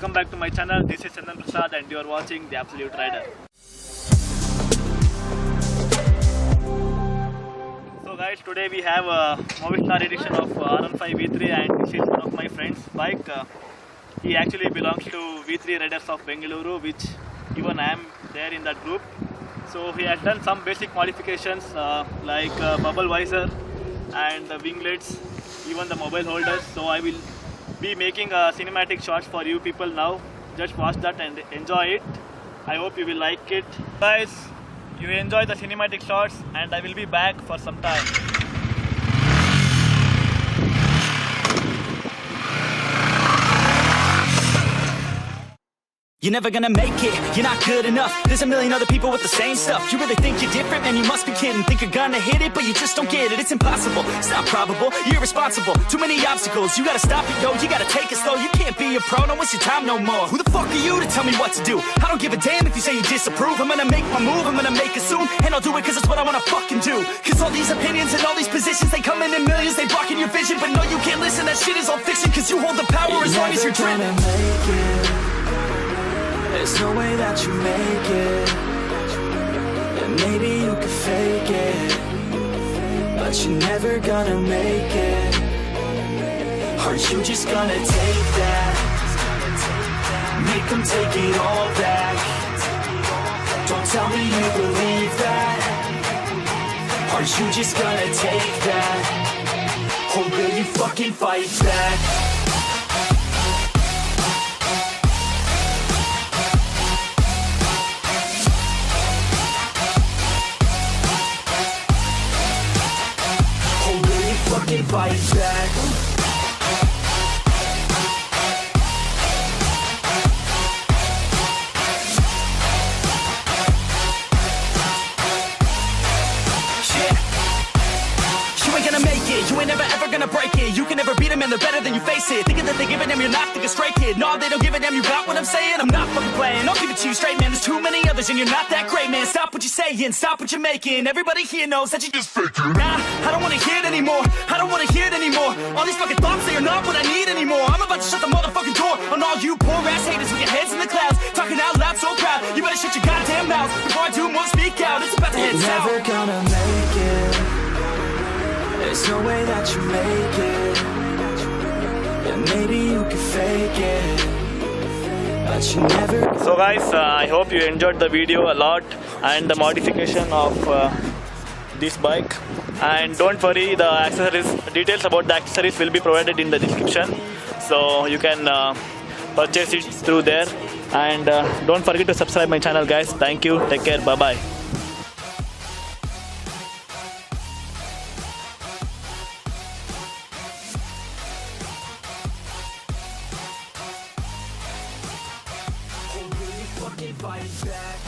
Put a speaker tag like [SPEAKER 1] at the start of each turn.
[SPEAKER 1] welcome back to my channel. This is Chandan Prasad and you are watching The Absolute Rider. So guys, today we have a Movistar edition of R15 V3 and this is one of my friend's bike. He actually belongs to V3 Riders of Bengaluru, which even I am there in that group. So he has done some basic modifications like bubble visor and the winglets, even the mobile holders. So I will be making cinematic shots for you people now. Just watch that and enjoy it. I hope you will like it. Guys, you enjoy the cinematic shots and I will be back for some time.
[SPEAKER 2] You're never gonna make it, you're not good enough. There's a million other people with the same stuff. You really think you're different? Man, you must be kidding. Think you're gonna hit it, but you just don't get it. It's impossible, it's not probable, you're irresponsible. Too many obstacles, you gotta stop it, yo. You gotta take it slow, you can't be a pro. Don't waste your time no more. Who the fuck are you to tell me what to do? I don't give a damn if you say you disapprove. I'm gonna make my move, I'm gonna make it soon. And I'll do it cause it's what I wanna fucking do. Cause all these opinions and all these positions, they come in millions, they blocking your vision. But no, you can't listen, that shit is all fiction. Cause you hold the power as long as you're dreaming.
[SPEAKER 3] There's no way that you make it. And maybe you could fake it, but you're never gonna make it. Aren't you just gonna take that? Make them take it all back. Don't tell me you believe that. Aren't you just gonna take that? Or will you fucking fight back? Fight back.
[SPEAKER 2] You ain't gonna make it, you ain't never ever gonna break it. You can never beat them and they're better than you face it. Thinking that they give a damn, you're not thinking straight, kid. No, they don't give a damn, you got what I'm saying? I'm not fucking playing, I'll give it to you straight, man. There's too many others and you're not that great, man. Stop what you're saying, stop what you're making. Everybody here knows that you just faking. Nah, I don't wanna hear it anymore, I don't wanna hear it anymore. All these fucking thoughts, they are not what I need anymore. I'm about to shut the motherfucking door on all you poor ass haters with your heads in the clouds, talking out loud so proud. You better shut your goddamn mouth before I do more, speak out. It's about to head south.
[SPEAKER 3] You're never gonna make it. There's no way that you make it. And maybe you could fake it, but you never.
[SPEAKER 1] So guys, I hope you enjoyed the video a lot and the modification of this bike. And don't worry, the accessories, details about the accessories will be provided in the description. So you can purchase it through there. And don't forget to subscribe my channel guys. Thank you, take care, bye bye.
[SPEAKER 3] Fight back.